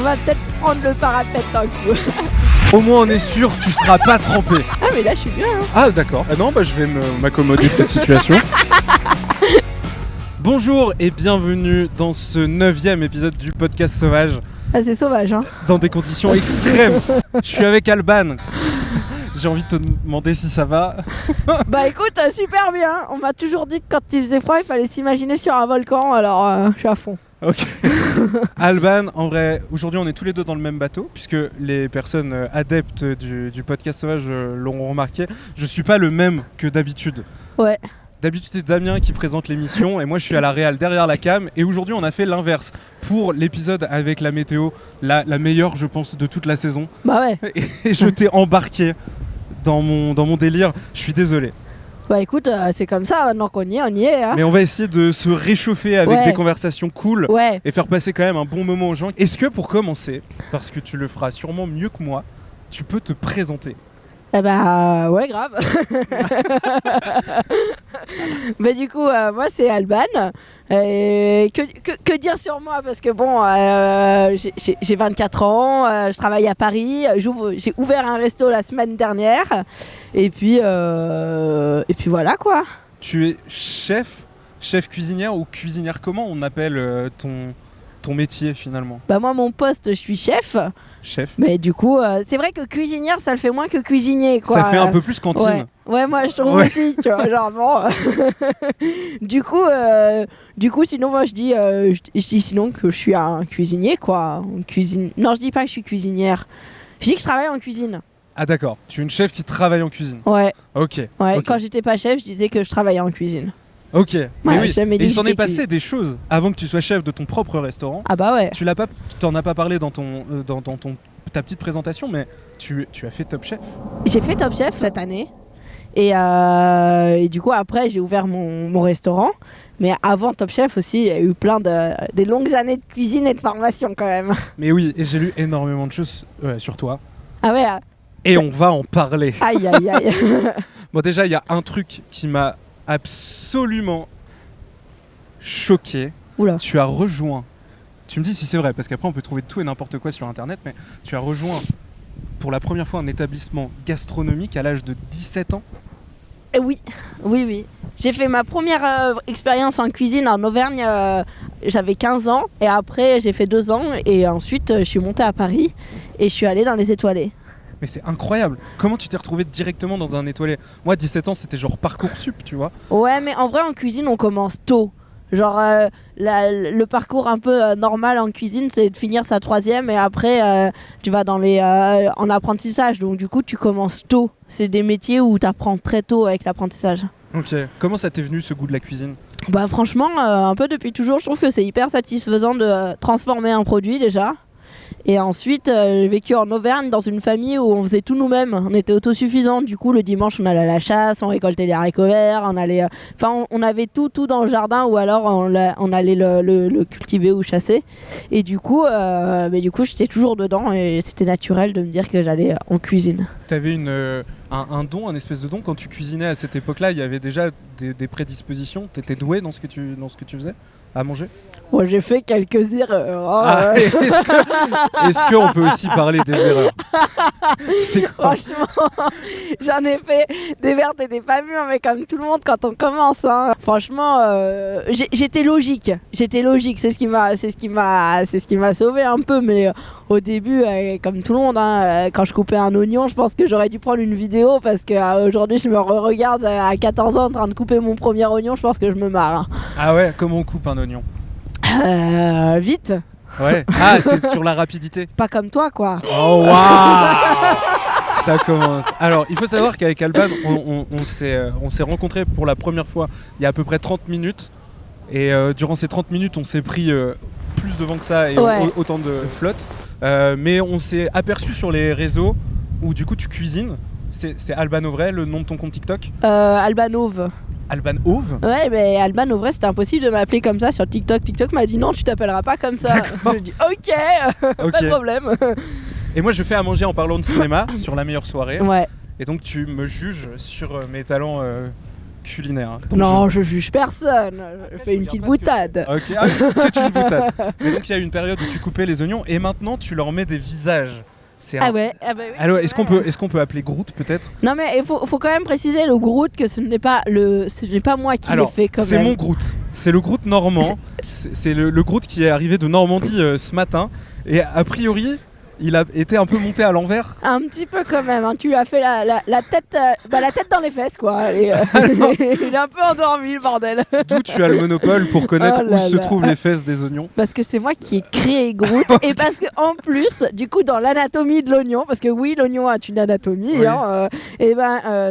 va peut-être prendre le parapet d'un coup. Au moins on est sûr que tu seras pas trempé. Ah mais là je suis bien. Hein. Ah d'accord. Ah non, je vais m'accommoder de cette situation. Bonjour et bienvenue dans ce 9e épisode du podcast Sauvage. Ah c'est sauvage hein. Dans des conditions extrêmes. Je suis avec Alban. J'ai envie de te demander si ça va. Bah écoute, super bien. On m'a toujours dit que quand il faisait froid, il fallait s'imaginer sur un volcan, alors je suis à fond. Ok. Alban, en vrai, aujourd'hui on est tous les deux dans le même bateau, puisque les personnes adeptes du podcast Sauvage l'auront remarqué. Je suis pas le même que d'habitude. Ouais. D'habitude c'est Damien qui présente l'émission et moi je suis à la réal derrière la cam, et aujourd'hui on a fait l'inverse pour l'épisode avec la météo, la meilleure je pense de toute la saison. Bah ouais. Et je t'ai embarqué dans mon délire, je suis désolé. Bah écoute, c'est comme ça, maintenant qu'on y est, on y est. Hein. Mais on va essayer de se réchauffer avec des conversations cool et faire passer quand même un bon moment aux gens. Est-ce que pour commencer, parce que tu le feras sûrement mieux que moi, tu peux te présenter ? Eh bah ouais, grave. Bah du coup, moi c'est Alban. Que dire sur moi ? Parce que bon, j'ai 24 ans, je travaille à Paris, j'ai ouvert un resto la semaine dernière. Et puis voilà quoi. Tu es chef cuisinière ou cuisinière, comment on appelle ton métier finalement ? Bah moi mon poste, je suis chef. Mais du coup, c'est vrai que cuisinière, ça le fait moins que cuisinier, quoi. Ça fait un peu plus cantine. Ouais, moi je trouve aussi, tu vois, genre bon. du coup, sinon moi je dis sinon que je suis un cuisinier, quoi. Non, je dis pas que je suis cuisinière. Je dis que je travaille en cuisine. Ah d'accord, tu es une chef qui travaille en cuisine. Ouais. Ok. Ouais, quand j'étais pas chef, je disais que je travaillais en cuisine. Ok, mais ouais, oui. Il s'en est passé des choses avant que tu sois chef de ton propre restaurant. Ah bah ouais. Tu t'en as pas parlé dans ta petite présentation, mais tu as fait Top Chef. J'ai fait Top Chef cette année. Et du coup après j'ai ouvert mon restaurant. Mais avant Top Chef aussi, il y a eu des longues années de cuisine et de formation quand même. Mais oui, et j'ai lu énormément de choses sur toi. Ah ouais. Et on va en parler. Aïe aïe aïe. Bon déjà il y a un truc qui m'a absolument choqué. Oula. Tu as rejoint, tu me dis si c'est vrai, parce qu'après on peut trouver tout et n'importe quoi sur internet, mais tu as rejoint pour la première fois un établissement gastronomique à l'âge de 17 ans. Oui. J'ai fait ma première expérience en cuisine en Auvergne, j'avais 15 ans, et après j'ai fait 2 ans, et ensuite je suis montée à Paris et je suis allée dans les étoilés. Mais c'est incroyable. Comment tu t'es retrouvé directement dans un étoilé ? Moi, 17 ans, c'était genre Parcoursup, tu vois. Ouais, mais en vrai, en cuisine, on commence tôt. Genre, le parcours un peu normal en cuisine, c'est de finir sa 3e et après, tu vas en apprentissage. Donc, du coup, tu commences tôt. C'est des métiers où tu apprends très tôt avec l'apprentissage. Ok. Comment ça t'est venu, ce goût de la cuisine ? Bah, franchement, un peu depuis toujours, je trouve que c'est hyper satisfaisant de transformer un produit déjà. Et ensuite, j'ai vécu en Auvergne dans une famille où on faisait tout nous-mêmes. On était autosuffisants. Du coup, le dimanche, on allait à la chasse, on récoltait les haricots verts, on avait tout dans le jardin, ou alors on allait le cultiver ou chasser. Et du coup, j'étais toujours dedans et c'était naturel de me dire que j'allais en cuisine. T'avais un don, un espèce de don quand tu cuisinais à cette époque-là. Il y avait déjà des prédispositions. T'étais doué dans ce que tu faisais à manger ? Moi, j'ai fait quelques erreurs. Est-ce qu'on peut aussi parler des erreurs ? C'est quoi ? Franchement, j'en ai fait des vertes et des pas mûres, mais comme tout le monde quand on commence. Hein. Franchement, j'étais logique. C'est ce qui m'a sauvé un peu. Mais au début, comme tout le monde, hein, quand je coupais un oignon, je pense que j'aurais dû prendre une vidéo parce qu'aujourd'hui, je me regarde à 14 ans en train de couper mon premier oignon. Je pense que je me marre. Hein. Ah ouais, comment on coupe un oignon ? Vite. Ouais. Ah, c'est sur la rapidité. Pas comme toi, quoi. Oh waouh. Ça commence. Alors, il faut savoir qu'avec Alban, on s'est rencontrés pour la première fois il y a à peu près 30 minutes. Et durant ces 30 minutes, on s'est pris plus de vent que ça et autant de flotte. Mais on s'est aperçu sur les réseaux où du coup tu cuisines. C'est Alban Auvray, le nom de ton compte TikTok ? Alban Auve. Alban Auve ? Ouais, mais Alban Auvray, c'était impossible de m'appeler comme ça sur TikTok. TikTok m'a dit non, tu t'appelleras pas comme ça. J'ai dit ok, pas de problème. Et moi, je fais à manger en parlant de cinéma sur La Meilleure Soirée. Ouais. Et donc, tu me juges sur mes talents culinaire. Hein. Donc, Non, je juge personne. Je fais une petite boutade. Ok, ah, c'est une boutade. Mais donc il y a eu une période où tu coupais les oignons et maintenant tu leur mets des visages. C'est Ah ouais, oui. Alors, est-ce qu'on peut appeler Groot peut-être? Non mais il faut quand même préciser le Groot que ce n'est pas moi qui l'ai fait quand même. C'est mon Groot. C'est le Groot normand. C'est le Groot qui est arrivé de Normandie ce matin et a priori il a été un peu monté à l'envers. Un petit peu quand même, hein. Tu lui as fait la tête dans les fesses quoi. Et, il est un peu endormi le bordel. D'où tu as le monopole pour connaître Oh là où se là. trouvent les fesses des oignons. Parce que c'est moi qui ai créé Groot et parce que en plus, du coup, dans l'anatomie de l'oignon, parce que oui, l'oignon a une anatomie, Oui. hein,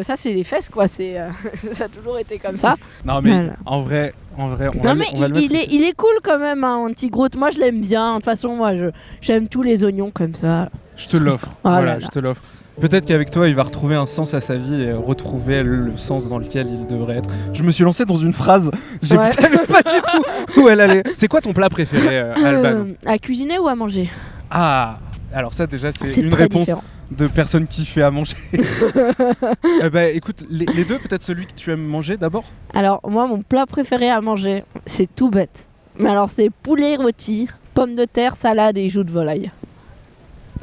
ça c'est les fesses quoi. C'est ça a toujours été comme ça. Non mais Voilà. en vrai, on va Non mais le mettre ici. il est cool quand même, hein, un petit Groot. Moi je l'aime bien. De toute façon, moi j'aime tous les oignons comme ça. Je te l'offre. Oh là Voilà, là. je te l'offre. Peut-être qu'avec toi, il va retrouver un sens à sa vie et retrouver le sens dans lequel il devrait être. Je me suis lancé dans une phrase, je ne Ouais. savais pas du tout où elle allait. C'est quoi ton plat préféré, Alban? À cuisiner ou à manger? Ah, alors ça déjà, c'est une très réponse différent. de personne qui fait à manger. Écoute, les deux, peut-être celui que tu aimes manger d'abord. Alors moi mon plat préféré à manger, c'est tout bête. Mais alors c'est poulet rôti, pommes de terre, salade et joues de volaille.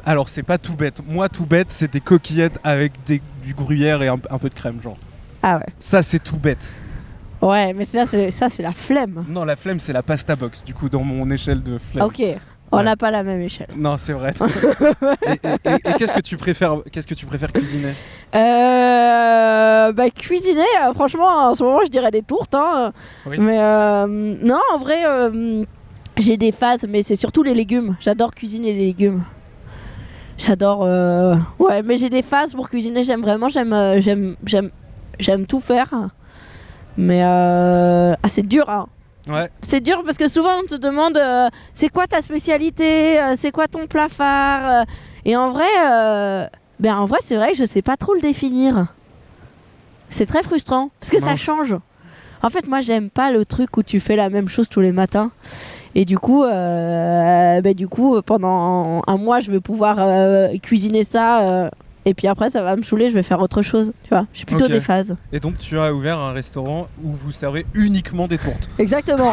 Alors c'est pas tout bête. Moi, tout bête, c'est des coquillettes avec du gruyère et un peu de crème, genre. Ah ouais. Ça, c'est tout bête. Ouais, mais ça c'est la flemme. Non, la flemme, c'est la pasta box, du coup, dans mon échelle de flemme. Ok, on Ouais. n'a pas la même échelle. Non, c'est vrai. et qu'est-ce que tu préfères cuisiner? Cuisiner, franchement, en ce moment, je dirais des tourtes. Hein. Oui. Mais non, en vrai, j'ai des phases, mais c'est surtout les légumes. J'adore cuisiner les légumes. J'adore. Ouais, mais j'ai des phases pour cuisiner. J'aime tout faire. Mais c'est dur, hein. Ouais. C'est dur parce que souvent on te demande c'est quoi ta spécialité, c'est quoi ton plat phare, et en vrai c'est vrai que je sais pas trop le définir. C'est très frustrant parce que ça Mince. change. En fait moi j'aime pas le truc où tu fais la même chose tous les matins. Et du coup pendant un mois je vais pouvoir cuisiner ça. Et puis après, ça va me saouler, je vais faire autre chose. Tu vois, je suis plutôt Ok. des phases. Et donc tu as ouvert un restaurant où vous servez uniquement des tourtes. Exactement.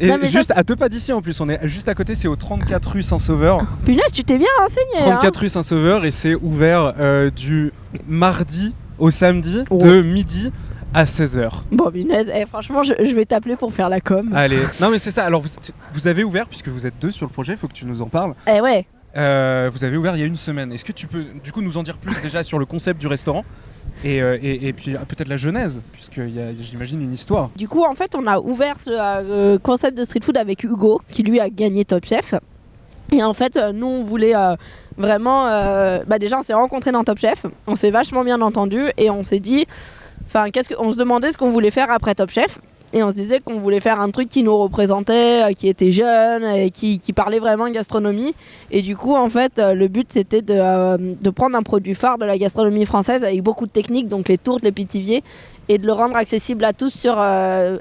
Et Non, mais juste à 2 pas d'ici en plus, on est juste à côté, c'est au 34 rue Saint-Sauveur. Punaise, tu t'es bien renseigné. 34 rue Saint-Sauveur et c'est ouvert du mardi au samedi Oh. de midi à 16h. Bon, punaise, franchement, je vais t'appeler pour faire la com. Allez, non mais c'est ça, alors vous avez ouvert, puisque vous êtes 2 sur le projet, il faut que tu nous en parles. Eh ouais. Vous avez ouvert il y a une semaine. Est-ce que tu peux du coup nous en dire plus déjà sur le concept du restaurant et puis peut-être la genèse, puisqu'il y a, j'imagine, une histoire. Du coup, en fait, on a ouvert ce concept de street food avec Hugo, qui lui a gagné Top Chef. Et en fait, nous, on voulait vraiment... déjà, on s'est rencontrés dans Top Chef, on s'est vachement bien entendus, et on s'est dit... Enfin, on se demandait ce qu'on voulait faire après Top Chef. Et on se disait qu'on voulait faire un truc qui nous représentait, qui était jeune, et qui parlait vraiment gastronomie. Et du coup, en fait, le but, c'était de prendre un produit phare de la gastronomie française avec beaucoup de techniques, donc les tourtes, les pitiviers, et de le rendre accessible à tous sur un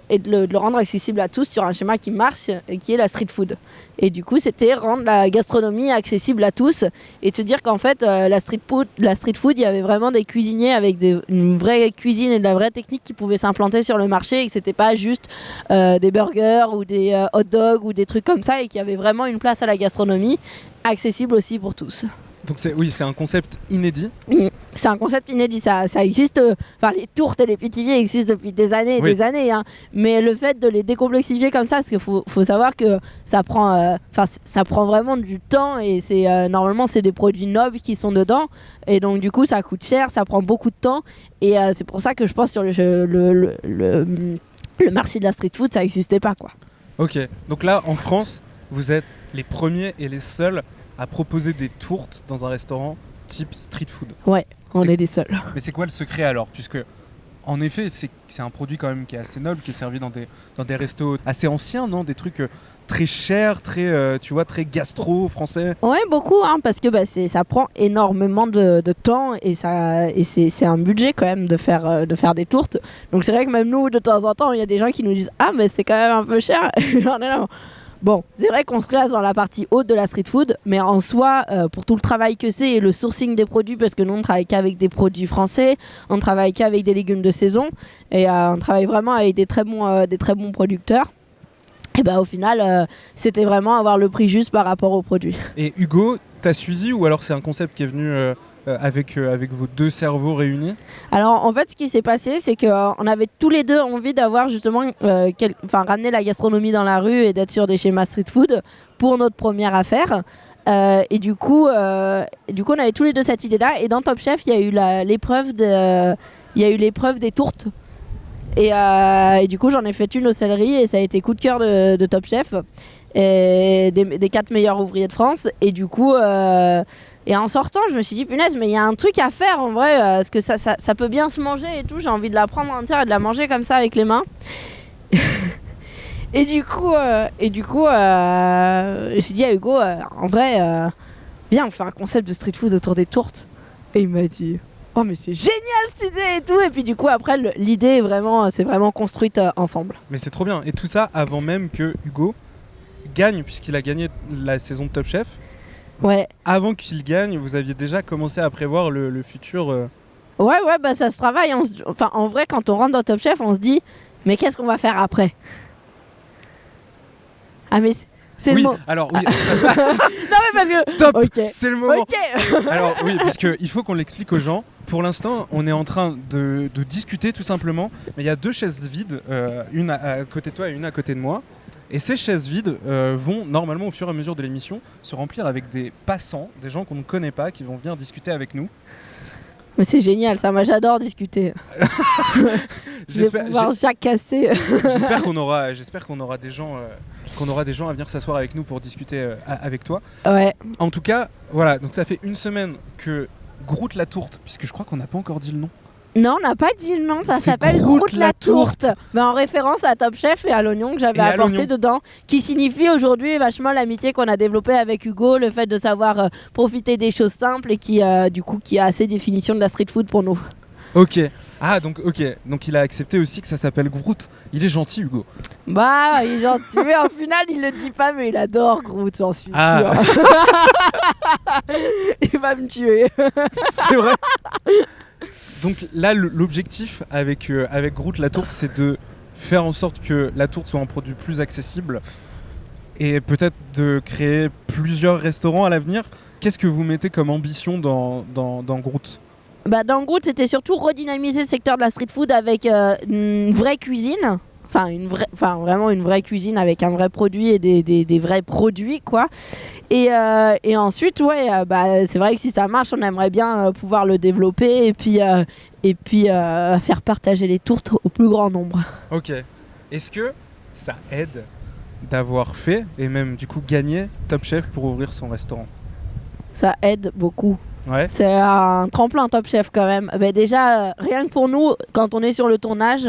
schéma qui marche et qui est la street food. Et du coup, c'était rendre la gastronomie accessible à tous et de se dire qu'en fait, la street food, il y avait vraiment des cuisiniers avec une vraie cuisine et de la vraie technique qui pouvaient s'implanter sur le marché et que c'était pas juste des burgers ou des hot dogs ou des trucs comme ça et qu'il y avait vraiment une place à la gastronomie accessible aussi pour tous. Donc c'est un concept inédit. C'est un concept inédit, ça existe, les tourtes et les pitiviers existent depuis des années et Oui. des années, hein. Mais le fait de les décomplexifier comme ça, parce qu'il faut savoir que ça prend vraiment du temps et normalement c'est des produits nobles qui sont dedans et donc du coup ça coûte cher, ça prend beaucoup de temps et c'est pour ça que je pense sur le marché de la street food ça n'existait pas quoi. Ok, donc là en France, vous êtes les premiers et les seuls à proposer des tourtes dans un restaurant type street food. Ouais, on C'est- est les seuls. Mais c'est quoi le secret alors? Puisque en effet, c'est un produit quand même qui est assez noble, qui est servi dans des restos assez anciens, non? Des trucs très chers, très très gastro français. Ouais, beaucoup, hein, parce que ça prend énormément de temps et c'est un budget quand même de faire des tourtes. Donc c'est vrai que même nous, de temps en temps, il y a des gens qui nous disent « Ah, mais c'est quand même un peu cher !» Et on est là, Bon, c'est vrai qu'on se classe dans la partie haute de la street food, mais en soi, pour tout le travail que c'est et le sourcing des produits, parce que nous on travaille qu'avec des produits français, on travaille qu'avec des légumes de saison, et on travaille vraiment avec des très bons producteurs. Et bah au final, c'était vraiment avoir le prix juste par rapport aux produits. Et Hugo, t'as suivi ou alors c'est un concept qui est venu avec vos deux cerveaux réunis? Alors en fait, ce qui s'est passé, c'est qu'on avait tous les deux envie d'avoir justement, ramener la gastronomie dans la rue et d'être sur des schémas street food pour notre première affaire. Et du coup, on avait tous les deux cette idée-là. Et dans Top Chef, il y a eu l'épreuve des tourtes. Et du coup, j'en ai fait une au céleri et ça a été coup de cœur de Top Chef et des 4 meilleurs ouvriers de France. Et du coup, et en sortant, je me suis dit, punaise, mais il y a un truc à faire en vrai, parce que ça peut bien se manger et tout. J'ai envie de la prendre entière et de la manger comme ça avec les mains. Et du coup, je me suis dit à Hugo, en vrai, viens, on fait un concept de street food autour des tourtes. Et il m'a dit, oh mais c'est génial cette idée et tout. Et puis du coup, après, l'idée c'est vraiment construite ensemble. Mais c'est trop bien. Et tout ça avant même que Hugo gagne, puisqu'il a gagné la saison de Top Chef. Ouais. Avant qu'il gagne, vous aviez déjà commencé à prévoir le futur. Ouais, bah ça se travaille. En vrai, quand on rentre dans Top Chef, on se dit, mais qu'est-ce qu'on va faire après? Ah mais c'est oui, le mot. Alors oui. Non mais parce que Top. Okay. C'est le moment. Okay. Alors oui, parce qu'il faut qu'on l'explique aux gens. Pour l'instant, on est en train de discuter tout simplement. Mais il y a 2 chaises vides, une à côté de toi et une à côté de moi. Et ces chaises vides vont normalement au fur et à mesure de l'émission se remplir avec des passants, des gens qu'on ne connaît pas, qui vont venir discuter avec nous. Mais c'est génial, ça, moi j'adore discuter. J'espère casser. j'espère qu'on aura des gens à venir s'asseoir avec nous pour discuter avec toi. Ouais. En tout cas, voilà, donc ça fait une semaine que Groot la tourte, puisque je crois qu'on n'a pas encore dit le nom. Non, on n'a pas dit le nom, ça C'est s'appelle Groot la tourte. Mais en référence à Top Chef et à l'oignon que j'avais apporté dedans, qui signifie aujourd'hui vachement l'amitié qu'on a développée avec Hugo, le fait de savoir profiter des choses simples et qui a assez définition de la street food pour nous. Ok. Ah donc il a accepté aussi que ça s'appelle Groot. Il est gentil, Hugo. Bah, il est gentil, mais en final il le dit pas, mais il adore Groot, j'en suis sûre. Il va me tuer. C'est vrai. Donc là, l'objectif avec Groot la tourte, c'est de faire en sorte que la tourte soit un produit plus accessible et peut-être de créer plusieurs restaurants à l'avenir. Qu'est-ce que vous mettez comme ambition dans Groot ? Bah, dans Groot, c'était surtout redynamiser le secteur de la street food avec une vraie cuisine. Vraiment une vraie cuisine avec un vrai produit et des vrais produits, quoi. Et ensuite, c'est vrai que si ça marche, on aimerait bien pouvoir le développer et puis faire partager les tourtes au plus grand nombre. Ok. Est-ce que ça aide d'avoir fait et même du coup gagné Top Chef pour ouvrir son restaurant ? Ça aide beaucoup. Ouais. C'est un tremplin Top Chef quand même. Déjà, rien que pour nous, quand on est sur le tournage,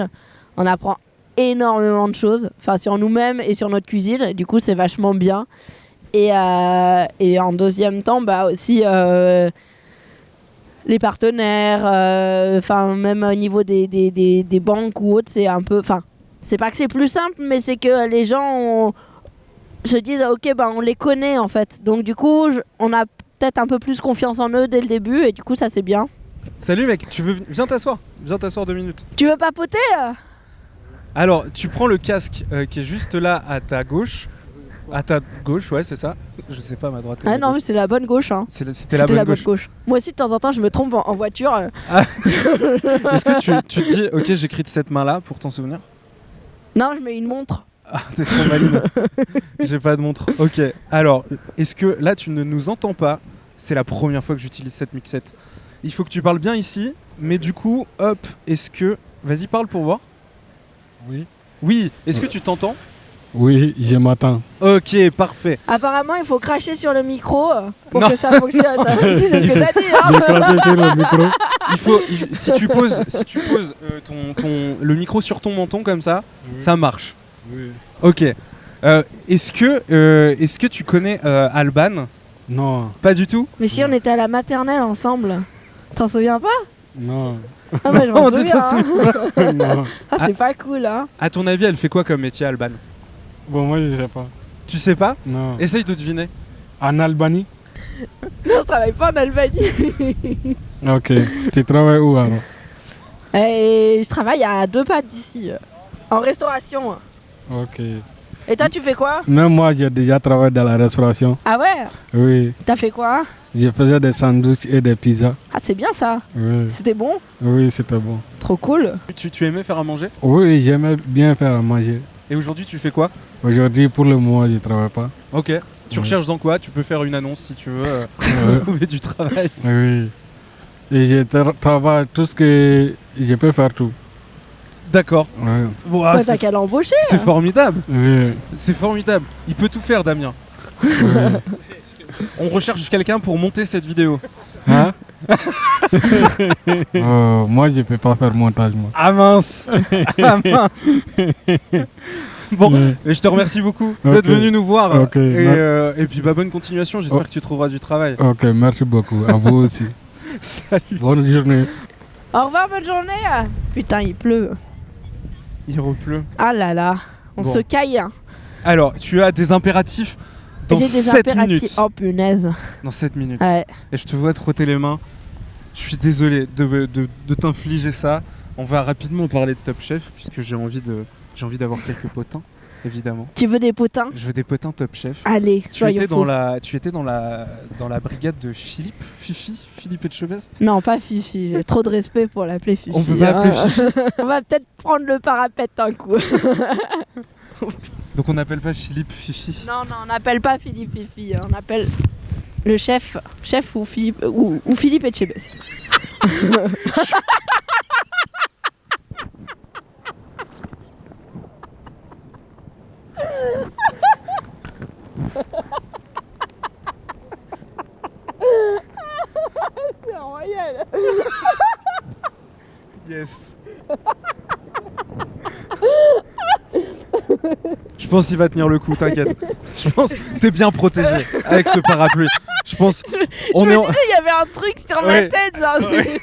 on apprend énormément de choses, sur nous-mêmes et sur notre cuisine. Du coup, c'est vachement bien. Et en deuxième temps, aussi les partenaires, même au niveau des banques ou autres, c'est un peu... c'est pas que c'est plus simple, mais c'est que les gens se disent ok, on les connaît en fait. Donc du coup, on a peut-être un peu plus confiance en eux dès le début et du coup, ça c'est bien. Salut mec, viens t'asseoir 2 minutes. Tu veux papoter Alors, tu prends le casque qui est juste là à ta gauche. À ta gauche, ouais, c'est ça. Je sais pas, ma droite. Ah non, mais c'est la bonne gauche. Hein. C'était la bonne gauche. Moi aussi, de temps en temps, je me trompe en voiture. Est-ce que tu te dis, ok, j'écris de cette main-là pour t'en souvenir ? Non, je mets une montre. Ah, t'es trop maline. J'ai pas de montre. Ok, alors, est-ce que là, tu ne nous entends pas ? C'est la première fois que j'utilise cette mixette. Il faut que tu parles bien ici, mais du coup, hop, est-ce que... Vas-y, parle pour voir. Oui. Oui, est-ce que tu t'entends ? Oui, je m'entends. Ok, parfait. Apparemment, il faut cracher sur le micro pour que ça fonctionne. Si, c'est ce que t'as dit. Hein. Cracher sur le micro. Si tu poses le micro sur ton menton comme ça, oui. Ça marche. Oui. Ok. Est-ce que tu connais Alban ? Non. Pas du tout ? Mais si, on était à la maternelle ensemble. T'en souviens pas ? Non. Ah bah je m'en souviens. Non. Ah, c'est pas cool, hein. À ton avis, elle fait quoi comme métier, Alban ? Bon, moi je sais pas. Tu sais pas? Non. Essaye de deviner. En Albanie? Non, je travaille pas en Albanie. Ok. Tu travailles où alors? Et je travaille à 2 pas d'ici, en restauration. Ok. Et toi, tu fais quoi? Même moi, j'ai déjà travaillé dans la restauration. Ah ouais? Oui. T'as fait quoi? Je faisais des sandwichs et des pizzas. Ah, c'est bien ça. Oui. C'était bon? Oui, c'était bon. Trop cool. Tu aimais faire à manger? Oui, j'aimais bien faire à manger. Et aujourd'hui, tu fais quoi? Aujourd'hui, pour le moment, je ne travaille pas. Ok. Tu Ouais. recherches dans quoi? Tu peux faire une annonce si tu veux Ouais. trouver du travail. Oui. Et je travaille tout ce que je peux faire tout. D'accord. Ouais. Ouah, Bah, t'as qu'à l'embaucher. c'est formidable. Oui. C'est formidable. Il peut tout faire, Damien. Oui. On recherche quelqu'un pour monter cette vidéo. Hein? Oh, moi, je ne peux pas faire montage, moi. Ah mince. Ah mince. Bon, Ouais. et je te remercie beaucoup d'être Ok. venu nous voir. Ok. Et puis bah, bonne continuation. J'espère Oh. que tu trouveras du travail. Ok, merci beaucoup. À vous aussi. Salut. Bonne journée. Au revoir, bonne journée. Putain, il pleut. Il repleut. Ah là là, on Bon. se caille. Alors, tu as des impératifs dans J'ai des 7 impératifs. minutes. Oh punaise. Dans 7 minutes. Ouais. Et je te vois te frotter les mains. Je suis désolé de t'infliger ça. On va rapidement parler de Top Chef puisque j'ai envie d'avoir quelques potins, évidemment. Tu veux des potins? Je veux des potins Top Chef. Allez, Tu soyons étais fous. dans la brigade de Philippe Etchebest. Non, pas Fifi. J'ai trop de respect pour l'appeler Fifi. On peut pas appeler Fifi. On va peut-être prendre le parapet un coup. Donc on n'appelle pas Philippe Fifi. Non, on n'appelle pas Philippe Fifi. On appelle le chef ou Philippe ou Philippe Etchebest. C'est royal. Yes. Je pense qu'il va tenir le coup, t'inquiète. Je pense que t'es bien protégé avec ce parapluie. Je pense. Je me disais, il y avait un truc sur ma Ouais. tête, genre. Ouais.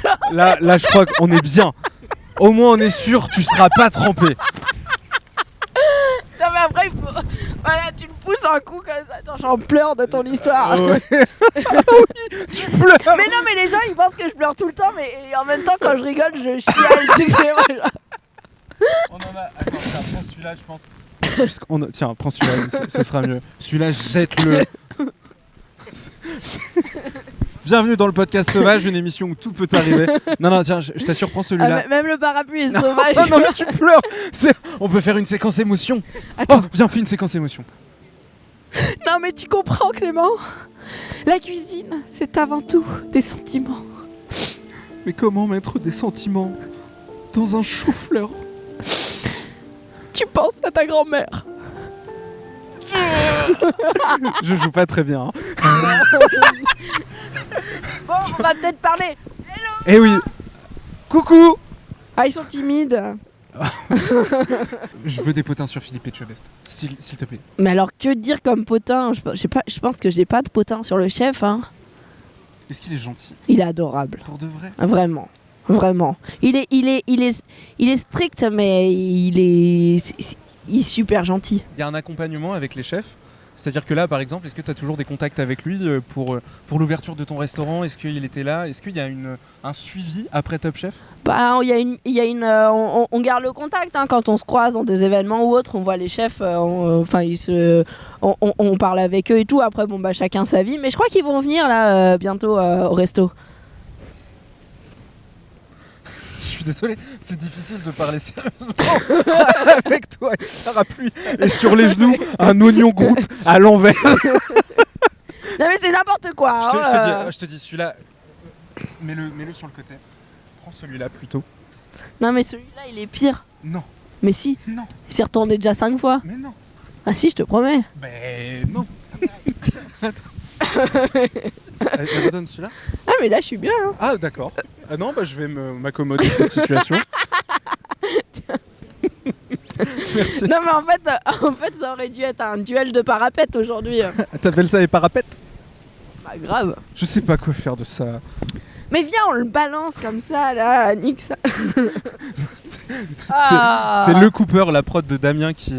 genre- Là, je crois qu'on est bien. Au moins, on est sûr, tu seras pas trempé. Non, mais après, il faut. Voilà, tu me pousses un coup comme ça. Attends, j'en pleure de ton histoire. Ouais. Ah oui, tu pleures. Mais non, mais les gens ils pensent que je pleure tout le temps, mais en même temps, quand je rigole, je chiale. Tu sais, moi, genre. On en a. Attends, tiens, prends celui-là, je pense. Tiens, prends celui-là, ce sera mieux. Celui-là, jette-le. Bienvenue dans le podcast Sauvage, une émission où tout peut arriver. Non, tiens, je t'assure, prends celui-là. Même le parapluie est sauvage. Non, mais tu pleures. On peut faire une séquence émotion. Attends. Oh, viens, fais une séquence émotion. Non, mais tu comprends, Clément. La cuisine, c'est avant tout des sentiments. Mais comment mettre des sentiments dans un chou-fleur? Tu penses à ta grand-mère. Je joue pas très bien. Bon, on va peut-être parler. Eh oui. Coucou. Ah, ils sont timides. Je veux des potins sur Philippe Etchebest, s'il te plaît. Mais alors, que dire comme potin? Je pense que j'ai pas de potin sur le chef. Hein. Est-ce qu'il est gentil? Il est adorable. Pour de vrai? Vraiment. Vraiment. Il est strict, mais il est super gentil. Il y a un accompagnement avec les chefs. C'est-à-dire que là, par exemple, est-ce que tu as toujours des contacts avec lui pour l'ouverture de ton restaurant? Est-ce qu'il était là? Est-ce qu'il y a un suivi après Top Chef? Bah, on garde le contact hein, quand on se croise dans des événements ou autres. On voit les chefs, on parle avec eux et tout. Après, bon, bah, chacun sa vie. Mais je crois qu'ils vont venir là bientôt au resto. Je suis désolé, c'est difficile de parler sérieusement avec toi et ce parapluie et sur les genoux un oignon Groot à l'envers. Non mais c'est n'importe quoi. Je te dis celui-là, mets-le sur le côté. Prends celui-là plutôt. Non mais celui-là il est pire. Non, Mais si, non, il s'est retourné déjà 5 fois. mais non. Ah si, je te promets. Mais non. Attends. Redonne celui-là. Ah mais là je suis bien. Hein. Ah d'accord. Ah non, bah je vais m'accommoder de cette situation. Merci. Non mais en fait ça aurait dû être un duel de parapète aujourd'hui. T'appelles ça les parapettes? Bah grave. Je sais pas quoi faire de ça. Mais viens on le balance comme ça là, nique ça. C'est le Cooper, la prod de Damien qui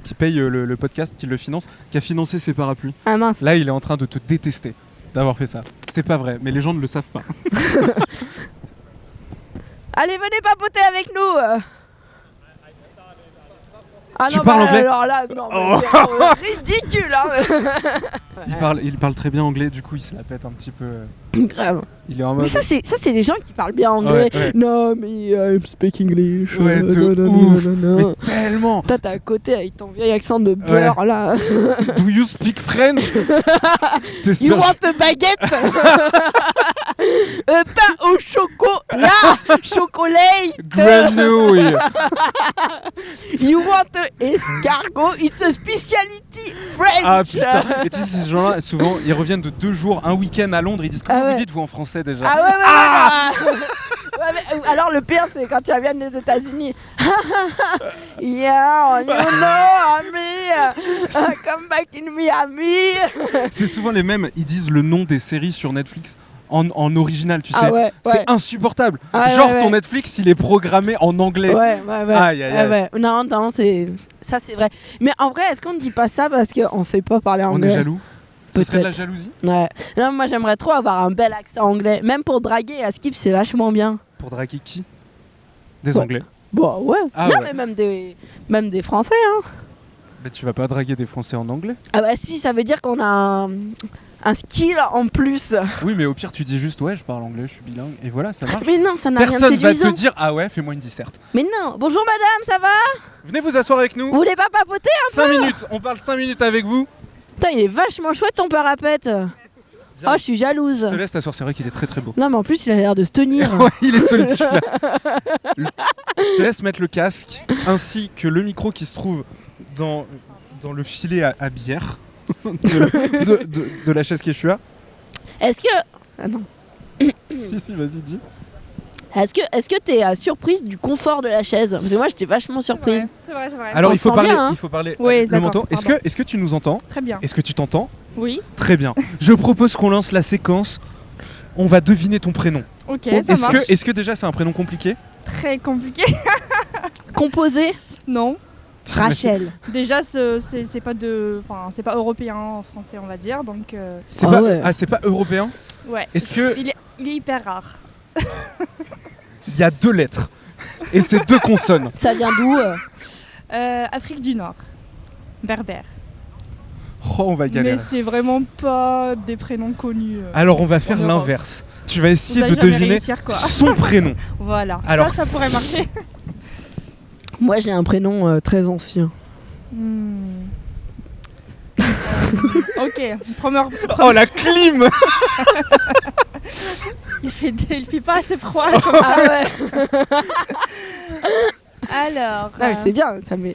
qui paye le podcast, qui le finance, qui a financé ces parapluies. Ah mince. Là, il est en train de te détester d'avoir fait ça. C'est pas vrai, mais les gens ne le savent pas. Allez, venez papoter avec nous. Ah Tu non, parles anglais alors là, non, mais c'est ridicule, hein. Il parle très bien anglais, du coup, il se la pète un petit peu. Grave. Il est en mode. Mais ça, c'est les gens qui parlent bien anglais. Ouais. Non, mais I'm speak English. Ouais, de ouf. Mais tellement. Toi, t'es à côté avec ton vieil accent de beurre, là. Do you speak French? You want a baguette? Pain au chocolat. Chocolat. Grenouille. You want a escargot? It's a speciality French. Ah putain. Et tu sais, ces gens-là, souvent, ils reviennent de 2 jours, un week-end à Londres, ils disent comment Ah ouais. vous dites vous en français déjà? Ah ouais. Ouais, mais, alors le pire c'est quand ils viennent des États-Unis. Yeah, you know, Ami, come back in Miami. C'est souvent les mêmes, ils disent le nom des séries sur Netflix en original, tu sais. Ah ouais, C'est ouais. insupportable. Ah Genre ouais, ton ouais. Netflix, il est programmé en anglais. Ouais. Aïe, aïe, aïe. Ouais. Non, ça c'est vrai. Mais en vrai, est-ce qu'on ne dit pas ça parce qu'on sait pas parler On anglais? est jaloux. Ce serait de la Peut-être. jalousie Ouais. Non, moi j'aimerais trop avoir un bel accent anglais. Même pour draguer à Skip, c'est vachement bien. pour draguer qui? Des Ouais. Anglais. Bon, ouais. Ah non, ouais. mais même des Français, hein. Mais tu vas pas draguer des Français en anglais? Ah bah si, ça veut dire qu'on a un skill en plus. Oui, mais au pire, tu dis juste ouais, je parle anglais, je suis bilingue, et voilà, ça marche. Mais non, ça n'a rien de Personne va te séduisant. dire ah ouais, fais-moi une disserte. Mais non, bonjour madame, ça va? Venez vous asseoir avec nous. Vous voulez pas papoter? 5 minutes, on parle 5 minutes avec vous. Putain, il est vachement chouette ton parapète. Viens. Oh, je suis jalouse. Je te laisse t'asseoir, c'est vrai qu'il est très très beau. Non, mais en plus, il a l'air de se tenir. Ouais, il est solide celui-là. Je te laisse mettre le casque ainsi que le micro qui se trouve dans le filet à bière de la chaise Quechua. Est-ce que... Ah non. Si, vas-y, dis. Est-ce que t'es surprise du confort de la chaise? Parce que moi, j'étais vachement surprise. C'est vrai. Alors On il faut sent parler, bien, hein. il faut parler. Oui, le d'accord, menton. pardon. Est-ce que tu nous entends? Très bien. Est-ce que tu t'entends? Oui. Très bien. Je propose qu'on lance la séquence. On va deviner ton prénom. Ok, ça marche. Est-ce que déjà c'est un prénom compliqué? Très compliqué. Composé? Non. Rachel. Déjà, c'est pas c'est pas européen en français, on va dire. Donc, C'est Ah pas, ouais. c'est pas européen? ouais. Est-ce que Il est hyper rare. il y a 2 lettres et c'est 2 consonnes? Ça vient d'où? Afrique du Nord. Berbère. Oh, on va galérer. Mais c'est vraiment pas des prénoms connus. Alors on va faire en Europe. l'inverse. Tu vas essayer Vous de allez jamais deviner réussir, quoi. son prénom. Voilà. Alors- Ça pourrait marcher. Moi, j'ai un prénom très ancien. Ok. Première. Oh la clim. Il fait pas assez froid. Ah ouais. Alors. Non, mais c'est bien, ça met...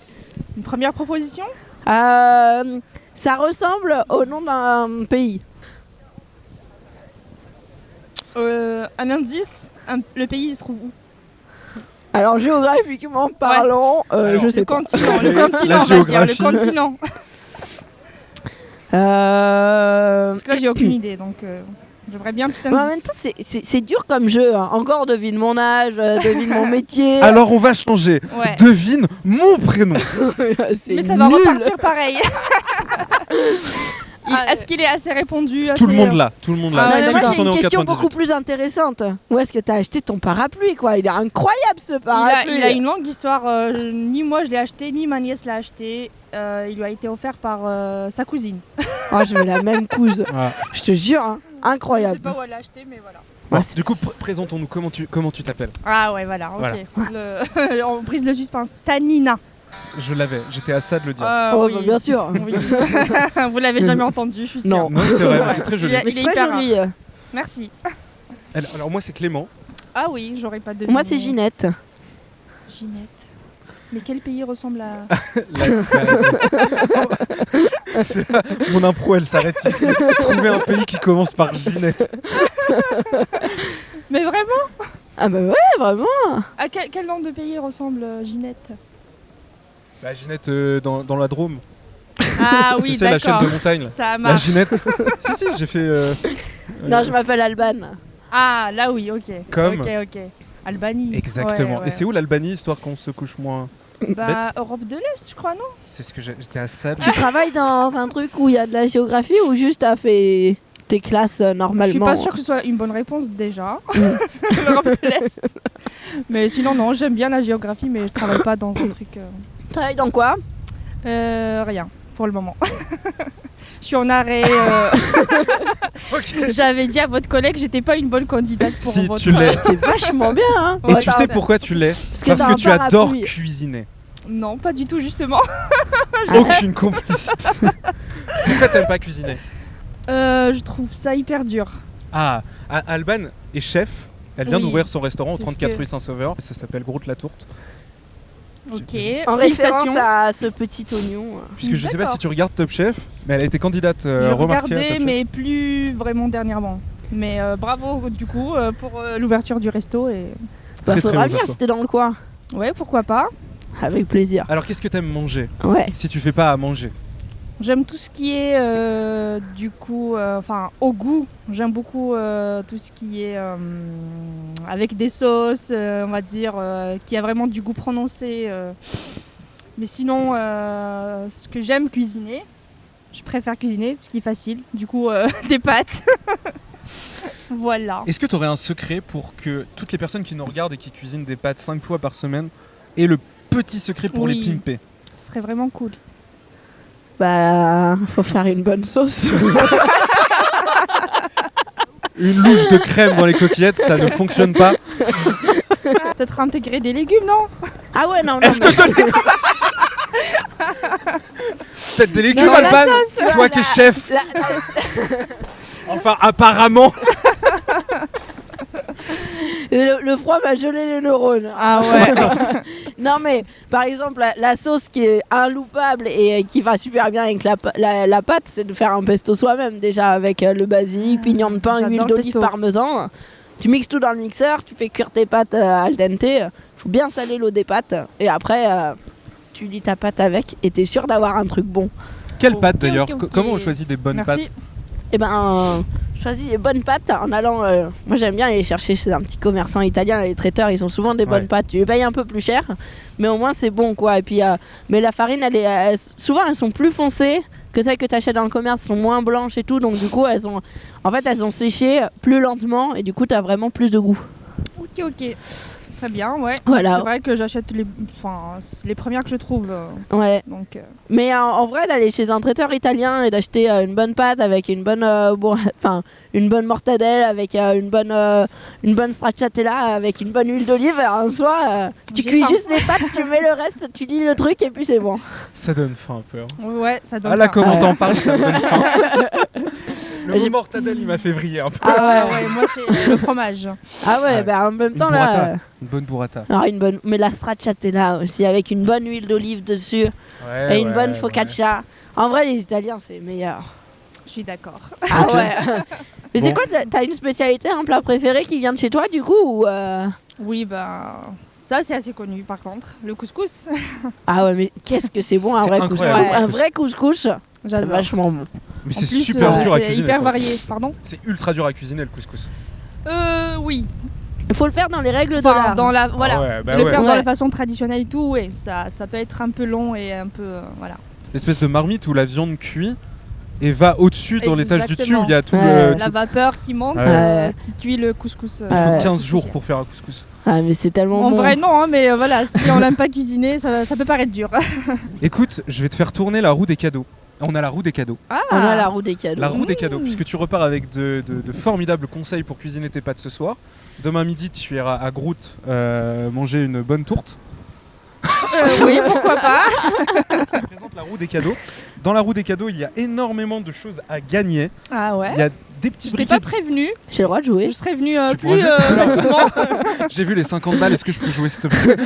Une première proposition. Ça ressemble au nom d'un pays. Un indice. Le pays il se trouve où? Alors géographiquement parlant, Alors, je sais Le pas. continent. Le La continent. On va dire, géographie. le continent. Parce que là j'ai aucune idée, donc j'aimerais bien un petit Mais en même indice. temps, c'est dur comme jeu. Hein. Encore devine mon âge, devine mon métier. Alors on va changer. Ouais. Devine mon prénom. C'est Mais ça va nul. repartir pareil. Ah, Est-ce qu'il est assez répandu? Tout le assez, monde là, tout le monde Ah, là. Non, mais Ceux moi qui j'ai sont nés une en question 98. beaucoup plus intéressante. Où est-ce que t'as acheté ton parapluie quoi? Il est incroyable ce parapluie. Il a une longue histoire. Ni moi je l'ai acheté, ni ma nièce l'a acheté. Il lui a été offert par sa cousine. Oh, je veux la même couse. Voilà. Je te jure, hein. Je sais Incroyable. pas où elle l'a acheté, mais voilà. Bon, Ouais, c'est- du coup, présentons-nous. Comment tu t'appelles? Ah ouais, voilà, ok. Voilà. On brise le suspense. Tanina. Je l'avais. J'étais à ça de le dire. Oh, Oui. bah, bien sûr. Oui. Vous l'avez jamais entendu, je suis sûre. Non. Non, c'est vrai, mais c'est très joli. Il Mais est c'est très hyper joli. Merci. Alors moi c'est Clément. Ah oui, j'aurais pas deviné. Moi c'est Ginette. Ginette. Mais quel pays ressemble à... Mon impro elle s'arrête ici. Trouver un pays qui commence par Ginette. Mais vraiment? Ah bah ouais, vraiment. À quel nom de pays ressemble Ginette? Bah Ginette dans la Drôme. Ah oui, Tu sais la chaîne d'accord. de montagne là. Ça La marche. Ginette. si j'ai fait. Non, je m'appelle Alban. Ah, là oui, ok. Comme. Ok. Albanie. Exactement. Ouais, ouais. Et c'est où l'Albanie histoire qu'on se couche moins Bah, Europe de l'Est, je crois, non? C'est ce que j'étais à ça. Tu travailles dans un truc où il y a de la géographie ou juste t'as fait tes classes normalement? Je suis pas sûre que ce soit une bonne réponse déjà. L'Europe de l'Est. Mais sinon, non, j'aime bien la géographie, mais je travaille pas dans un truc. Tu travailles dans quoi? Rien, pour le moment. Je suis en arrêt. J'avais dit à votre collègue que j'étais pas une bonne candidate pour Si, votre. tu l'es. C'est vachement bien, hein. Et Ouais, tu sais pourquoi tu l'es? Parce Parce t'as que un tu adores parapluie. cuisiner. Non, pas du tout, justement. Aucune complicité. Pourquoi t'aimes pas cuisiner? Je trouve ça hyper dur. Ah, Alban est chef. Elle vient Oui, d'ouvrir son restaurant au c'est 34 ce que- rue Saint-Sauveur. Ça s'appelle Groute la Tourte. Ok. En référence Félicitations. à ce petit oignon. Puisque je sais pas D'accord. si tu regardes Top Chef, mais elle a été candidate Je remarquée à regardais, Top Chef. mais plus vraiment dernièrement. Mais bravo du coup pour l'ouverture du resto et Bah, Très, très faudra bon venir resto. si t'es dans le coin. ouais, pourquoi pas. Avec plaisir. Alors qu'est-ce que t'aimes manger Ouais. si tu fais pas à manger? J'aime tout ce qui est du coup au goût. J'aime beaucoup tout ce qui est avec des sauces, on va dire qui a vraiment du goût prononcé. Mais sinon ce que j'aime cuisiner, je préfère cuisiner ce qui est facile. Du coup des pâtes. Voilà. Est-ce que tu aurais un secret pour que toutes les personnes qui nous regardent et qui cuisinent des pâtes 5 fois par semaine aient le petit secret pour Oui. les pimper? Ce serait vraiment cool. Bah, faut faire une bonne sauce. Une louche de crème dans les coquillettes, ça ne fonctionne pas. Peut-être intégrer des légumes, non? Ah ouais, non, non. mais- Peut-être des légumes, Non, la Alban. sauce, tu vois, Toi qui es chef. Enfin, apparemment. Le froid m'a gelé les neurones. Ah ouais. Non mais par exemple la sauce qui est inloupable et qui va super bien avec la pâte, c'est de faire un pesto soi-même déjà avec le basilic, pignon de pain, J'adore huile le d'olive, pesto. parmesan. Tu mixes tout dans le mixeur, tu fais cuire tes pâtes al dente. Faut bien saler l'eau des pâtes et après tu lis ta pâte avec et t'es sûr d'avoir un truc bon. Quelle Ok, pâte d'ailleurs? ok, ok. Comment on choisit des bonnes Merci. pâtes? Et ben choisis les bonnes pâtes en allant. Moi j'aime bien aller chercher chez un petit commerçant italien, les traiteurs ils ont souvent des bonnes Ouais. pâtes. Tu les payes un peu plus cher, mais au moins c'est bon quoi. Et puis mais la farine souvent elles sont plus foncées que celles que tu achètes dans le commerce, elles sont moins blanches et tout, donc du coup elles ont séché plus lentement et du coup tu as vraiment plus de goût. Ok. Très bien, ouais. Voilà. C'est vrai que j'achète les premières que je trouve. Ouais. Donc, Mais en vrai, d'aller chez un traiteur italien et d'acheter une bonne pâte avec une bonne, une bonne mortadelle, avec une bonne stracciatella, avec une bonne huile d'olive, en soi, tu J'ai cuis faim. juste les pâtes, tu mets le reste, tu lis le truc et puis c'est bon. Ça donne faim un peu. Hein. ouais, ça donne Ah là, faim. comment Ouais. t'en parles, ça me donne faim. Le J'ai- mot mortadelle, il m'a fait vriller un peu. Ah ouais, moi c'est le fromage. Ah ouais, Ouais. bah en même Une temps burrata. là. Une bonne burrata. Mais la stracciatella aussi, avec une bonne huile d'olive dessus et une bonne focaccia. En vrai, les Italiens, c'est les meilleurs. Je suis d'accord. Ah Ok. ouais. Mais c'est Bon. quoi, t'as une spécialité, un plat préféré qui vient de chez toi du coup ou Oui, bah ça c'est assez connu par contre. Le couscous, Ah ouais, mais qu'est-ce que c'est bon un C'est vrai incroyable, couscous. le Un couscous. vrai couscous, c'est j'adore. vachement bon. Mais En c'est plus, super dur à c'est cuisiner. hyper quoi. varié, pardon. C'est ultra dur à cuisiner le couscous. Oui. Il faut le faire dans les règles de Enfin, l'art. dans la voilà. Ah ouais, bah le ouais. faire dans Ouais. la façon traditionnelle et tout, ouais, ça peut être un peu long et un peu voilà. L'espèce de marmite où la viande cuit et va au-dessus dans l'étage du dessus où il y a tout Ouais. le. La vapeur qui monte, Ouais. qui cuit le couscous. Il faut Ouais. 15 jours pour faire un couscous. Ah mais c'est tellement En bon. vrai non, hein, mais voilà, si on n'aime pas cuisiner, ça peut paraître dur. Écoute, je vais te faire tourner la roue des cadeaux. On a la roue des cadeaux. On a la roue des cadeaux. La roue des Mmh. cadeaux, puisque tu repars avec de formidables conseils pour cuisiner tes pâtes ce soir. Demain midi, tu iras à Groute manger une bonne tourte. Oui, pourquoi pas. Je présente la roue des cadeaux. Dans la roue des cadeaux, il y a énormément de choses à gagner. Ah ouais. Il y a des petits Je t'ai briquets. pas prévenu. J'ai le droit de jouer. Je serais venue Tu plus pourras jouer tout à l'heure. facilement. J'ai vu les 50 balles, est-ce que je peux jouer s'il te plaît?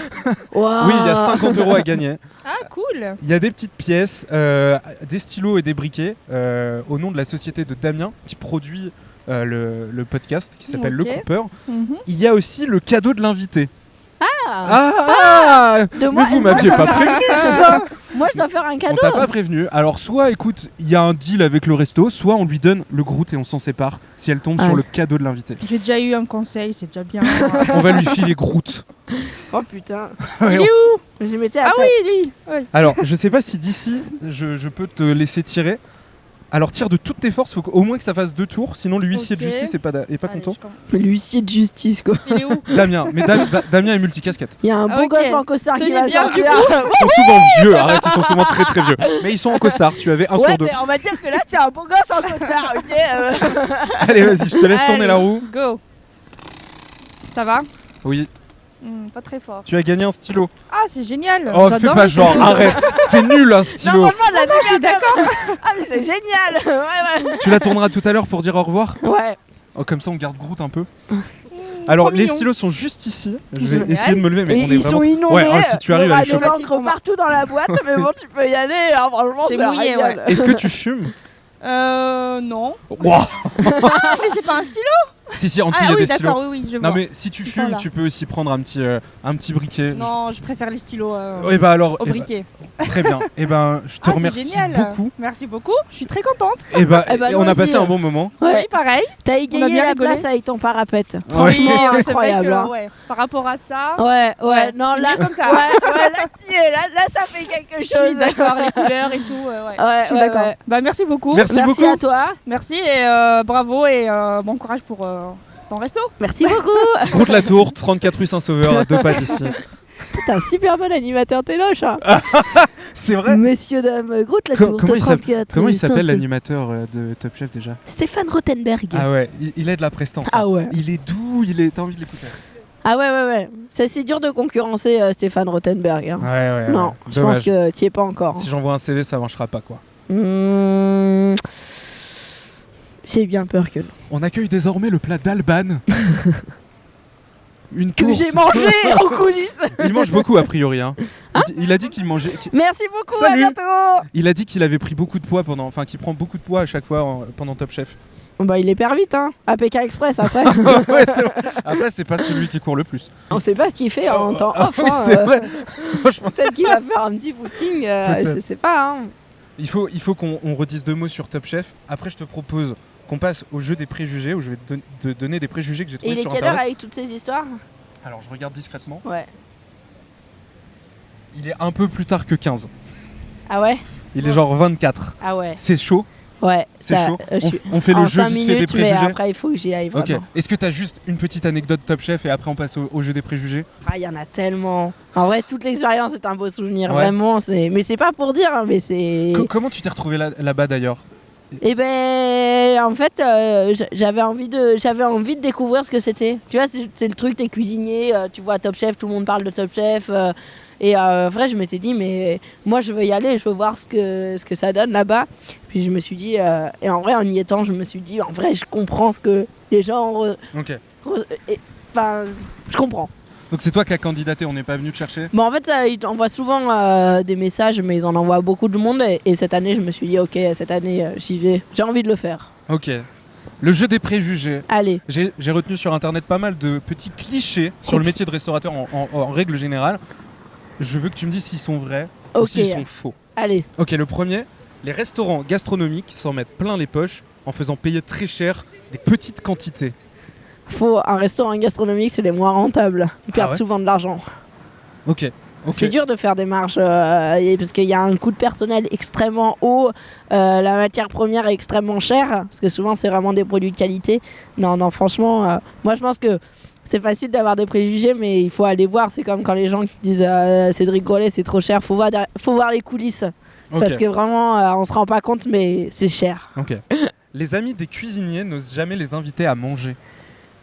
Wow. Oui, il y a 50 € à gagner. Ah cool. Il y a des petites pièces, des stylos et des briquets au nom de la société de Damien qui produit le podcast qui s'appelle Ok. Le Cooper. Mhm. Il y a aussi le cadeau de l'invité. Ah, Ah, de moi, mais vous m'aviez pas prévenu ça. moi je dois faire un On cadeau. t'a pas prévenu. Alors soit écoute, il y a un deal avec le resto, soit on lui donne le Groot et on s'en sépare si elle tombe Ouais. sur le cadeau de l'invité. J'ai déjà eu un conseil, c'est déjà bien. On va lui filer Groot. Oh putain. Ouais, Il est où? Je mettais à Ah taille. oui, lui. Oui. Alors, je sais pas si d'ici, je peux te laisser tirer. Alors, tire de toutes tes forces, faut au moins que ça fasse 2 tours, sinon l'huissier Ok. de justice est pas Allez, content. je commence. L'huissier de justice, quoi. Il est où? Damien, mais Damien est multicasquette. Il y a un beau Ok. gosse en costard qui Tenez va bien, sortir. Ils sont souvent vieux, arrête, ils sont souvent très très vieux. Mais ils sont en costard, tu avais un Ouais, sur 2. mais on va dire que là, c'est un beau gosse en costard, ok Allez, vas-y, je te laisse tourner Allez, la roue. Go. Ça va? Oui, Pas très fort. tu as gagné un stylo. Ah, c'est génial. Oh, fais J'adore pas les genre, stylos. arrête. C'est nul un stylo. Normalement, la Je suis d'accord. Ah, mais c'est génial Ouais, Tu la tourneras tout à l'heure pour dire au revoir. ouais. Ouais. Oh, comme ça, on garde Groot un peu. Alors, trop les mignon. stylos sont juste ici. Je vais Génial. essayer de me lever, mais Et on est ils vraiment. sont inondés. Ouais, si tu arrives à les il y aura chauffer. de l'encre partout dans la boîte, mais bon, tu peux y aller. Hein, franchement, C'est c'est un mouillé, régal. Est-ce que tu fumes? Non. Wouah. Ah, mais c'est pas un stylo. Si, en dessous, il Ah y a oui, des stylos. d'accord, oui, je vois. Non, mais si tu Ils sont fumes, là. tu peux aussi prendre un petit briquet. Non, je préfère les stylos Et bah alors, au briquet. très bien. Et ben, je te Ah, c'est remercie génial. beaucoup. Merci beaucoup. Je suis très contente. Et bah, Eh ben, on nous a aussi, passé un bon moment. Ouais. Oui, pareil. T'as On a égayé bien la rigolé. place avec ton parapète. Ouais. Franchement, c'est vrai incroyable. que, hein. ouais, par rapport à ça, Ouais, Ouais, non, c'est là, mieux comme ça. ouais, là, ça fait quelque je chose. suis d'accord, les couleurs et tout. Ouais, Ouais, je suis ouais, d'accord. ouais. Bah, merci beaucoup. Merci beaucoup. à toi. Merci et bravo et bon courage pour ton resto. Merci beaucoup. Groot Latour, 34 rue Saint-Sauveur, à 2 pas d'ici. T'es un super bon animateur téloche. Hein. C'est vrai. Messieurs, dames, Groot la Co- tour, comment il s'appelle- 34. Comment il s'appelle 500. l'animateur de Top Chef déjà? Stéphane Rothenberg. Ah ouais, il est de la prestance. Ah hein. ouais. Il est doux, t'as envie de l'écouter. Ah ouais. C'est dur de concurrencer Stéphane Rothenberg. Hein. Ouais. Non, je Dommage. pense que t'y es pas encore. Si j'envoie un CV, ça marchera pas quoi. J'ai bien peur que non. On accueille désormais le plat d'Alban. Une Que tourte. j'ai mangé en coulisses. Il mange beaucoup a priori. Hein. Il a dit qu'il mangeait. Merci beaucoup, Salut. à bientôt. Il a dit qu'il avait pris beaucoup de poids qu'il prend beaucoup de poids à chaque fois pendant Top Chef. Bah il est perd vite, hein. À Pékin Express après. Ouais, c'est vrai. Après, c'est pas celui qui court le plus. On sait pas ce qu'il fait en temps off. Oui, Hein, c'est vrai. Franchement. Peut-être qu'il va faire un petit footing, Peut-être. je sais pas. Hein. Il faut qu'on redise 2 mots sur Top Chef. Après, je te propose qu'on passe au jeu des préjugés où je vais te donner des préjugés que j'ai Et trouvés il est sur quelle heure internet. avec toutes ces histoires? Alors, je regarde discrètement. Ouais. Il est un peu plus tard que 15. Ah ouais? Il est genre 24. Ah ouais. C'est chaud. Ouais. C'est ça, chaud. je suis- On fait le en jeu 5 vite fait des minutes, mais préjugés. après il faut que j'y aille Ok. vraiment. Est-ce que tu as juste une petite anecdote Top Chef et après on passe au jeu des préjugés? Ah, il y en a tellement. En vrai, toute l'expérience est un beau souvenir, Ouais. vraiment. Mais c'est pas pour dire, hein, mais c'est. Comment tu t'es retrouvé là-bas d'ailleurs? Eh ben, en fait, j'avais envie de découvrir ce que c'était. Tu vois, c'est le truc, t'es cuisinier, tu vois Top Chef, tout le monde parle de Top Chef. Et vrai, je m'étais dit, mais moi, je veux y aller, je veux voir ce que ça donne là-bas. Puis je me suis dit, et en vrai, en y étant, je me suis dit, en vrai, je comprends ce que les gens. Ok. Enfin, je comprends. Donc c'est toi qui as candidaté, on n'est pas venu te chercher? Bon, en fait, ils t'envoient souvent des messages, mais ils en envoient beaucoup de monde. Et cette année, je me suis dit, ok, cette année, j'y vais. J'ai envie de le faire. Ok. Le jeu des préjugés. Allez. J'ai retenu sur internet pas mal de petits clichés sur le métier de restaurateur en règle générale. Je veux que tu me dises s'ils sont vrais ou Ok. s'ils sont faux. Allez. Ok, le premier, les restaurants gastronomiques s'en mettent plein les poches en faisant payer très cher des petites quantités. Un restaurant gastronomique, c'est les moins rentables. Ils perdent ouais souvent de l'argent. Ok. C'est dur de faire des marges parce qu'il y a un coût de personnel extrêmement haut, la matière première est extrêmement chère parce que souvent c'est vraiment des produits de qualité. Non, franchement, moi je pense que c'est facile d'avoir des préjugés, mais il faut aller voir. C'est comme quand les gens qui disent Cédric Grolet c'est trop cher. Faut voir les coulisses parce que vraiment on se rend pas compte, mais c'est cher. Ok. Les amis des cuisiniers n'osent jamais les inviter à manger.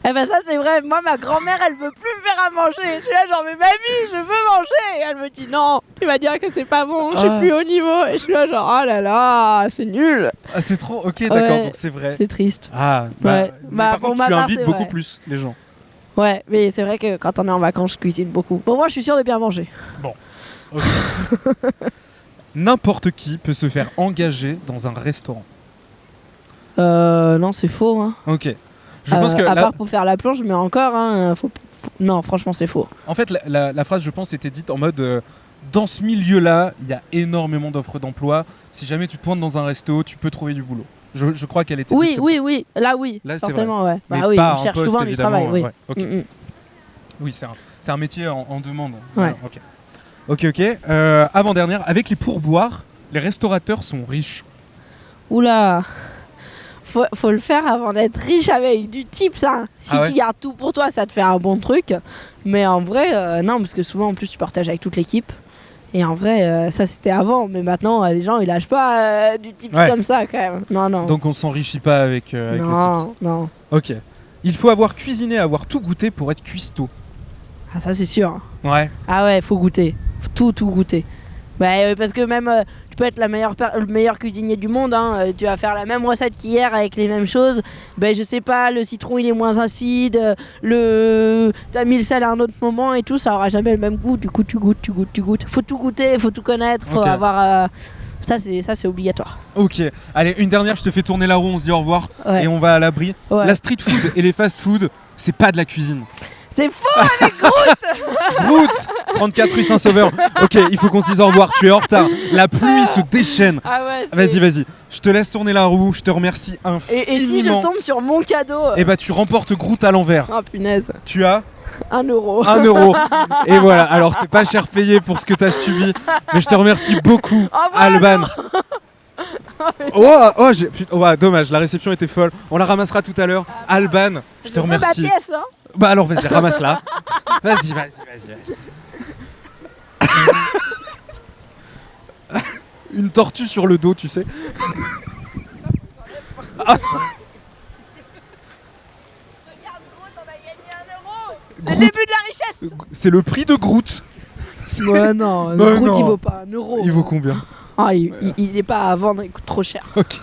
Eh ben ça c'est vrai, moi ma grand-mère elle veut plus me faire à manger. Je suis là genre mais mamie je veux manger. Et elle me dit non, tu vas dire que c'est pas bon, je suis plus au niveau. Et je suis là genre oh là là, c'est nul. Ah, c'est trop. Ok, d'accord, Ouais. donc c'est vrai. C'est triste. Ah, Ouais. mais Bah, par pour contre, ma tu part, invites c'est beaucoup vrai. plus les gens. Ouais, mais c'est vrai que quand on est en vacances, je cuisine beaucoup. Bon moi je suis sûre de bien manger. Ok. N'importe qui peut se faire engager dans un restaurant. Non c'est faux hein. Ok. Je pense que à là, part pour faire la plonge, mais encore hein, non franchement c'est faux. en fait, la phrase, je pense, était dite en mode dans ce milieu-là, il y a énormément d'offres d'emploi. Si jamais tu te pointes dans un resto, tu peux trouver du boulot. Je crois qu'elle était. Oui, dite comme oui, là oui, Là, c'est forcément ouais. ça. Mais Bah oui, pas on un cherche poste, souvent du évidemment, travail, oui. ouais, ok. Mm, mm. Oui, c'est un métier en demande. Ouais. Ok. Ok. Avant-dernière, avec les pourboires, les restaurateurs sont riches. Oula, faut le faire avant d'être riche avec du tips. Hein. Si Ah ouais tu gardes tout pour toi, ça te fait un bon truc. Mais en vrai, non, parce que souvent en plus tu partages avec toute l'équipe. Et en vrai, ça c'était avant, mais maintenant les gens ils lâchent pas du tips comme ça quand même. Non. Donc on s'enrichit pas avec le tips. Non. Ok. Il faut avoir cuisiné, avoir tout goûté pour être cuistot. Ah ça c'est sûr. Ouais. Ah ouais, faut goûter. Faut tout goûter. Bah, parce que même tu peux être le meilleur cuisinier du monde, hein, tu vas faire la même recette qu'hier avec les mêmes choses. Ben je sais pas, le citron il est moins acide, t'as mis le sel à un autre moment et tout, ça aura jamais le même goût. Du coup tu goûtes. Faut tout goûter, faut tout connaître, faut avoir. Ça c'est obligatoire. Ok. Allez, une dernière, je te fais tourner la roue, on se dit au revoir Ouais. et on va à l'abri. Ouais. La street food et les fast food, c'est pas de la cuisine. C'est faux avec Groot. Groot 34 rue Saint-Sauveur. Ok, il faut qu'on se dise au revoir, tu es en retard. La pluie se déchaîne. Ah ouais. Vas-y. Je te laisse tourner la roue, je te remercie infiniment. Et si je tombe sur mon cadeau Eh bah tu remportes Groot à l'envers. Oh punaise. Tu as 1 euro. 1 euro. Et voilà, alors c'est pas cher payé pour ce que t'as subi, mais je te remercie beaucoup, Alban. Dommage, la réception était folle. On la ramassera tout à l'heure. Alban, je te remercie. Ma pièce, hein. Bah alors vas-y, ramasse-la. Vas-y. Une tortue sur le dos, tu sais. Regarde Groot, on a gagné 1 euro. Le Groot. début de la richesse. C'est le prix de Groot. Ouais, non, Bah Groot non. il vaut pas 1 euro. Il vaut combien? Ah, il est pas à vendre, il coûte trop cher. Ok.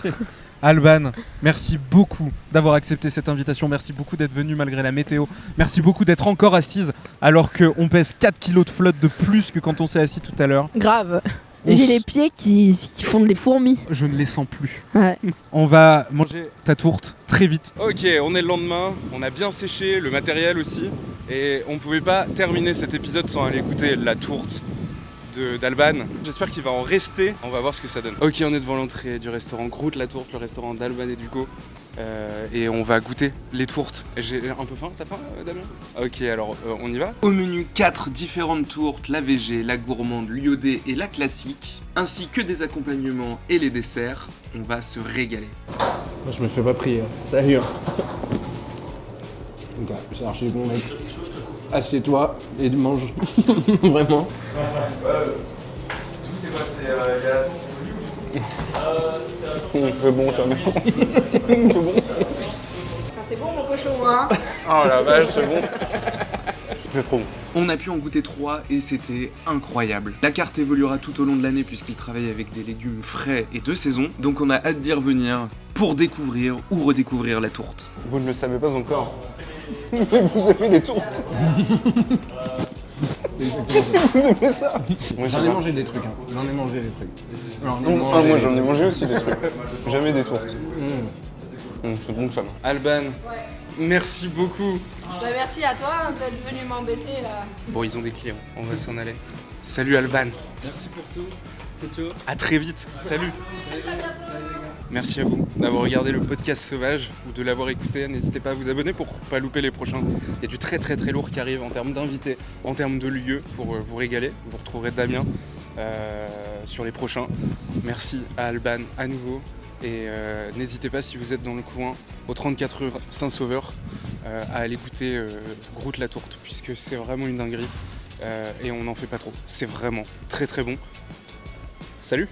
Alban, merci beaucoup d'avoir accepté cette invitation. Merci beaucoup d'être venu malgré la météo. Merci beaucoup d'être encore assise alors qu'on pèse 4 kilos de flotte de plus que quand on s'est assis tout à l'heure. Grave. On J'ai s- les pieds qui font des fourmis. Je ne les sens plus. Ouais. On va manger ta tourte très vite. Ok, on est le lendemain, on a bien séché, le matériel aussi, et on pouvait pas terminer cet épisode sans aller goûter la tourte d'Alban. J'espère qu'il va en rester, on va voir ce que ça donne. Ok, on est devant l'entrée du restaurant Groot, la tourte, le restaurant d'Alban et d'Hugo, et on va goûter les tourtes. J'ai un peu faim, t'as faim Damien? Ok, alors on y va. Au menu, 4 différentes tourtes, la VG, la gourmande, l'iodée et la classique, ainsi que des accompagnements et les desserts. On va se régaler. Moi, je me fais pas prier. Salut. Ok, c'est archi bon, mec. Assieds-toi et mange. Vraiment. C'est quoi, il y a la tourte C'est bon, ça. C'est bon mon cochon, hein. Oh la vache, c'est bon. C'est trop bon. On a pu en goûter 3 et c'était incroyable. La carte évoluera tout au long de l'année puisqu'il travaille avec des légumes frais et de saison, donc on a hâte d'y revenir pour découvrir ou redécouvrir la tourte. Vous ne le savez pas encore. Vous aimez les tourtes. Vous aimez ça? Moi, j'en ai mangé des trucs. J'en ai mangé des trucs. Moi, j'en ai mangé aussi des trucs. Jamais des tourtes. C'est bon ça. Alban, merci beaucoup. Bah, merci à toi d'être venu m'embêter là. Bon, ils ont des clients, on va s'en aller. Salut Alban. Merci pour tout. À très vite. Salut. Merci à vous d'avoir regardé le podcast Sauvage ou de l'avoir écouté. N'hésitez pas à vous abonner pour pas louper les prochains. Il y a du très lourd qui arrive en termes d'invités, en termes de lieux pour vous régaler. Vous retrouverez Damien sur les prochains. Merci à Alban à nouveau. Et n'hésitez pas si vous êtes dans le coin, au 34 rue Saint-Sauveur, à aller goûter Groot la tourte, puisque c'est vraiment une dinguerie. Et on n'en fait pas trop. C'est vraiment très bon. Salut!